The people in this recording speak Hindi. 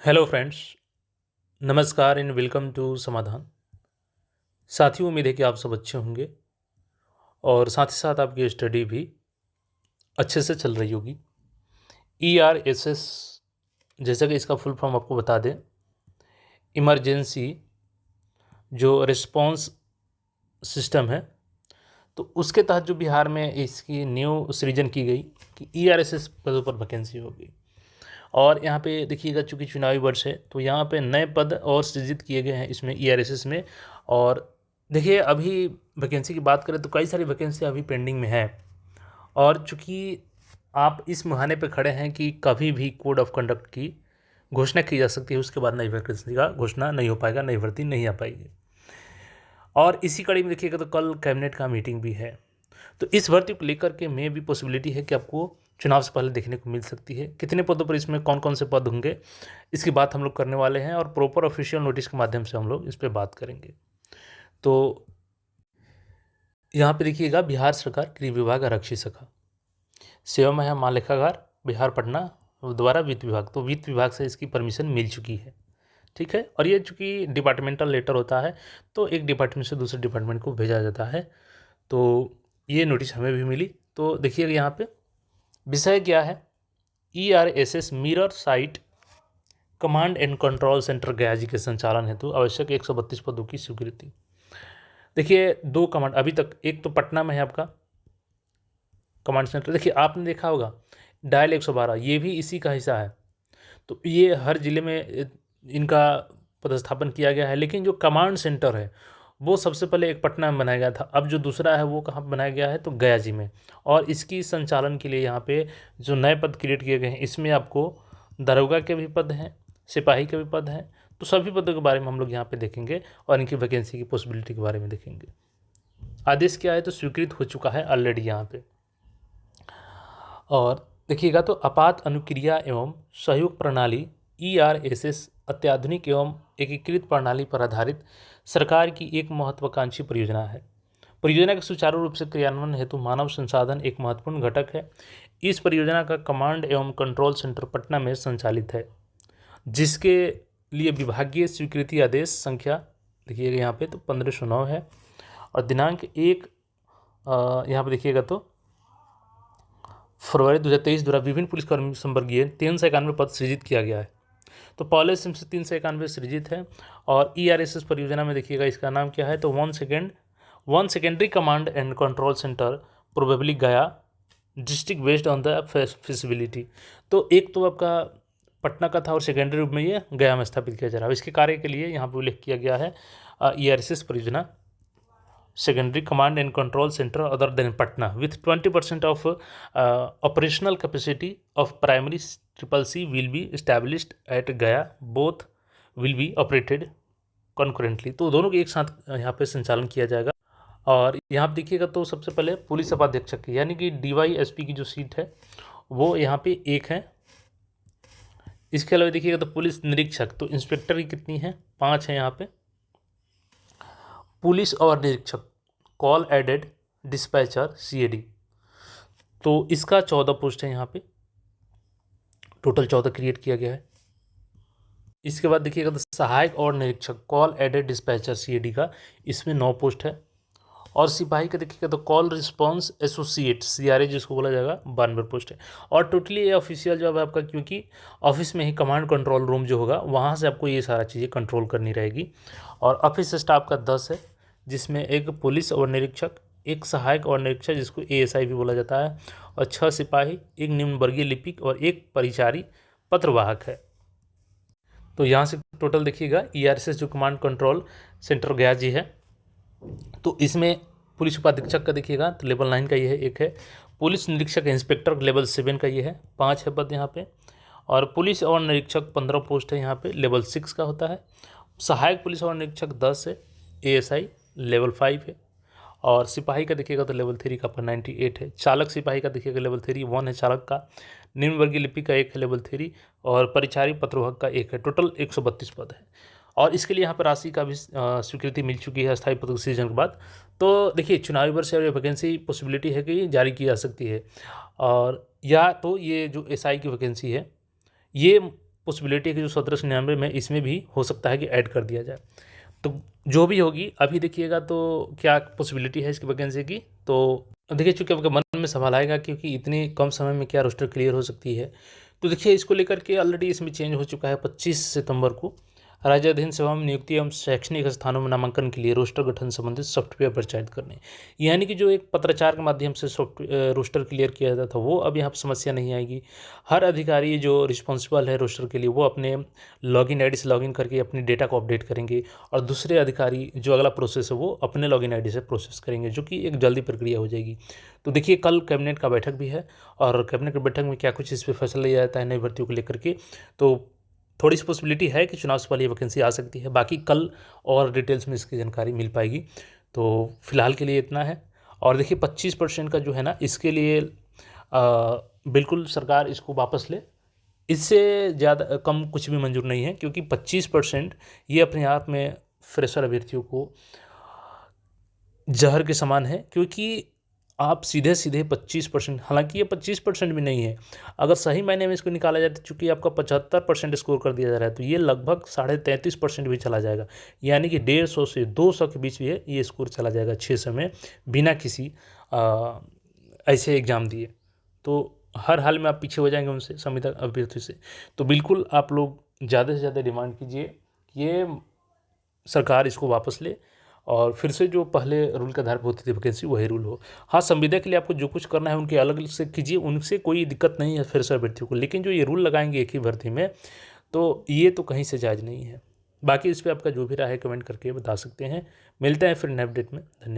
हेलो फ्रेंड्स, नमस्कार एंड वेलकम टू समाधान। साथियों, उम्मीद है कि आप सब अच्छे होंगे और साथ ही साथ आपकी स्टडी भी अच्छे से चल रही होगी। ERSS, जैसा कि इसका फुल फॉर्म आपको बता दें, इमरजेंसी जो रिस्पांस सिस्टम है, तो उसके तहत जो बिहार में इसकी न्यू सृजन की गई कि ERSS पदों पर वैकेंसी होगी। और यहाँ पे देखिएगा, चूँकि चुनावी वर्ष है तो यहाँ पे नए पद और सृजित किए गए हैं इसमें ERSS में। और देखिए, अभी वैकेंसी की बात करें तो कई सारी वैकेंसी अभी पेंडिंग में है। और चूँकि आप इस मुहाने पे खड़े हैं कि कभी भी कोड ऑफ कंडक्ट की घोषणा की जा सकती है, उसके बाद नई वैकेंसी का घोषणा नहीं हो पाएगा, नई भर्ती नहीं आ पाएगी। और इसी कड़ी में देखिएगा तो कल कैबिनेट का मीटिंग भी है, तो इस भर्ती को लेकर के में भी पॉसिबिलिटी है कि आपको चुनाव से पहले देखने को मिल सकती है। कितने पदों पर, इसमें कौन कौन से पद होंगे, इसकी बात हम लोग करने वाले हैं और प्रॉपर ऑफिशियल नोटिस के माध्यम से हम लोग इस पर बात करेंगे। तो यहाँ पे देखिएगा, बिहार सरकार गृह विभाग आरक्षी शाखा सेवा में है महालेखागार बिहार पटना द्वारा वित्त विभाग, तो वित्त विभाग से इसकी परमिशन मिल चुकी है। ठीक है, और ये चूँकि डिपार्टमेंटल लेटर होता है तो एक डिपार्टमेंट से दूसरे डिपार्टमेंट को भेजा जाता है, तो ये नोटिस हमें भी मिली। तो देखिएगा यहाँ पे विषय क्या है, ERSS mirror site command and control centre गया जी के संचालन हेतु आवश्यक 132 पदों की स्वीकृति। देखिए, दो कमांड अभी तक, एक तो पटना में है आपका कमांड सेंटर। देखिए, आपने देखा होगा डायल 112, ये भी इसी का हिस्सा है। तो ये हर ज़िले में इनका पदस्थापन किया गया है, लेकिन जो कमांड सेंटर है वो सबसे पहले एक पटना में बनाया गया था। अब जो दूसरा है वो कहाँ पर बनाया गया है, तो गया जी में। और इसकी संचालन के लिए यहाँ पे जो नए पद क्रिएट किए गए हैं, इसमें आपको दरोगा के भी पद हैं, सिपाही के भी पद हैं। तो सभी पदों के बारे में हम लोग यहाँ पे देखेंगे और इनकी वैकेंसी की पॉसिबिलिटी के बारे में देखेंगे। आदेश क्या है, तो स्वीकृत हो चुका है ऑलरेडी यहाँ पे। और देखिएगा, तो आपात अनुक्रिया एवं सहयोग प्रणाली ERSS अत्याधुनिक एवं एकीकृत प्रणाली पर आधारित सरकार की एक महत्वाकांक्षी परियोजना है। परियोजना के सुचारू रूप से क्रियान्वयन हेतु मानव संसाधन एक महत्वपूर्ण घटक है। इस परियोजना का कमांड एवं कंट्रोल सेंटर पटना में संचालित है, जिसके लिए विभागीय स्वीकृति आदेश संख्या देखिएगा यहाँ पे तो 1509 है और दिनांक 1 यहाँ पे देखिएगा तो फरवरी 2023 द्वारा विभिन्न पुलिसकर्मी संवर्गीय 391 पद सृजित किया गया है। तो पहले से 391 सृजित है। और ERSS परियोजना में देखिएगा इसका नाम क्या है, तो one secondary command and control centre probably Gaya district based on the feasibility. तो एक तो आपका पटना का था और सेकेंडरी रूप में ये गया में स्थापित किया जा रहा है। इसके कार्य के लिए यहाँ पर उल्लेख किया गया है ERSS परियोजना secondary command and control center other than Patna with 20% of operational capacity of primary CCC will be established at Gaya. Both will be operated concurrently. तो दोनों के एक साथ यहाँ पे संचालन किया जाएगा। और यहाँ पे देखिएगा तो सबसे पहले पुलिस उपाधीक्षक की यानी कि DYSP की जो सीट है वो यहाँ पे एक है। इसके अलावा देखिएगा तो पुलिस निरीक्षक, तो इंस्पेक्टर की कितनी है, 5 है यहाँ पे। पुलिस और निरीक्षक कॉल एडेड डिस्पैचर CAD, तो इसका 14 पोस्ट है यहाँ पे, टोटल 14 क्रिएट किया गया है। इसके बाद देखिएगा तो सहायक और निरीक्षक कॉल एडेड डिस्पैचर CAD का, इसमें 9 पोस्ट है। और सिपाही का देखिएगा तो कॉल रिस्पॉन्स एसोसिएट CRA जिसको बोला जाएगा, 92 पोस्ट है। और टोटली ये ऑफिशियल जॉब है आपका, क्योंकि ऑफिस में ही कमांड कंट्रोल रूम जो होगा वहाँ से आपको ये सारा चीज़ें कंट्रोल करनी रहेगी। और ऑफिस स्टाफ का 10 है, जिसमें एक पुलिस और निरीक्षक, एक सहायक और निरीक्षक जिसको ASI भी बोला जाता है, और 6 सिपाही, एक निम्न वर्गीय लिपिक और एक परिचारी पत्रवाहक है। तो यहाँ से टोटल देखिएगा ERSS जो कमांड कंट्रोल सेंटर गया जी है, तो इसमें पुलिस उपाधीक्षक का देखिएगा तो लेवल 9 का ये है, एक है। पुलिस निरीक्षक इंस्पेक्टर लेवल 7 का ये है, 5 है पद यहाँ पे। और पुलिस और निरीक्षक 15 पोस्ट है यहाँ पे, लेवल 6 का होता है। सहायक पुलिस और निरीक्षक 10 है, ASI लेवल 5 है। और सिपाही का देखिएगा तो लेवल 3 का पर 98 है। चालक सिपाही का देखिएगा लेवल 3 1 है चालक का। निम्न वर्गीय लिपिक का 1 है लेवल 3, और परिचारी पत्रवाहक का 1 है। टोटल 132 पद है। और इसके लिए यहाँ पर राशि का भी स्वीकृति मिल चुकी है अस्थायी पद सृजन के बाद। तो देखिए, चुनावी वर्ष से वैकेंसी पॉसिबिलिटी है कि जारी की जा सकती है। और या तो ये जो SI की वैकेंसी है ये पॉसिबिलिटी है कि जो 1799 में इसमें भी हो सकता है कि ऐड कर दिया जाए। तो जो भी होगी अभी देखिएगा तो क्या पॉसिबिलिटी है इसकी वैकेंसी की, तो देखिए चूँकि आपके मन में सवाल आएगा क्योंकि इतने कम समय में क्या रोस्टर क्लियर हो सकती है। तो देखिए इसको लेकर के ऑलरेडी इसमें चेंज हो चुका है। 25 सितंबर को राज्याधीन सेवा में नियुक्ति एवं शैक्षणिक स्थानों में नामांकन के लिए रोस्टर गठन संबंधित सॉफ्टवेयर पंचायत करने, यानी कि जो एक पत्राचार के माध्यम से रोस्टर क्लियर किया जाता था वो अब यहाँ पर समस्या नहीं आएगी। हर अधिकारी जो रिस्पॉन्सिबल है रोस्टर के लिए वो अपने लॉगिन आईडी से लॉगिन करके अपनी डेटा को अपडेट करेंगे और दूसरे अधिकारी जो अगला प्रोसेस है वो अपने लॉगिन आईडी से प्रोसेस करेंगे, जो कि एक जल्दी प्रक्रिया हो जाएगी। तो देखिए कल कैबिनेट का बैठक भी है और कैबिनेट की बैठक में क्या कुछ इस पर फैसला लिया जाता है नई भर्तियों को लेकर के, तो थोड़ी सी पॉसिबिलिटी है कि चुनाव से पहले ये वैकेंसी आ सकती है। बाकी कल और डिटेल्स में इसकी जानकारी मिल पाएगी। तो फिलहाल के लिए इतना है। और देखिए 25% का जो है ना इसके लिए बिल्कुल सरकार इसको वापस ले, इससे ज़्यादा कम कुछ भी मंजूर नहीं है, क्योंकि 25% ये अपने आप में फ्रेशर अभ्यर्थियों को जहर के समान है। क्योंकि आप सीधे सीधे 25%, हालांकि ये 25% भी नहीं है, अगर सही मायने में इसको निकाला जाए तो चूँकि आपका 75% स्कोर कर दिया जा रहा है तो ये लगभग 33.5% भी चला जाएगा, यानी कि 150 से 200 के बीच भी है ये स्कोर चला जाएगा 600 में बिना किसी ऐसे एग्ज़ाम दिए। तो हर हाल में आप पीछे हो जाएंगे उनसे, संविदा अभ्यर्थी से। तो बिल्कुल आप लोग ज़्यादा से ज़्यादा डिमांड कीजिए कि ये सरकार इसको वापस ले और फिर से जो पहले रूल के आधार पर होती थी वैकेंसी वही रूल हो। हाँ, संविदा के लिए आपको जो कुछ करना है उनके अलग से कीजिए, उनसे कोई दिक्कत नहीं है फ्रेशर अभ्यर्थियों को, लेकिन जो ये रूल लगाएंगे एक ही भर्ती में तो ये तो कहीं से जायज़ नहीं है। बाकी इस पर आपका जो भी राय है कमेंट करके बता सकते हैं। मिलते हैं फिर नए अपडेट में। धन्यवाद।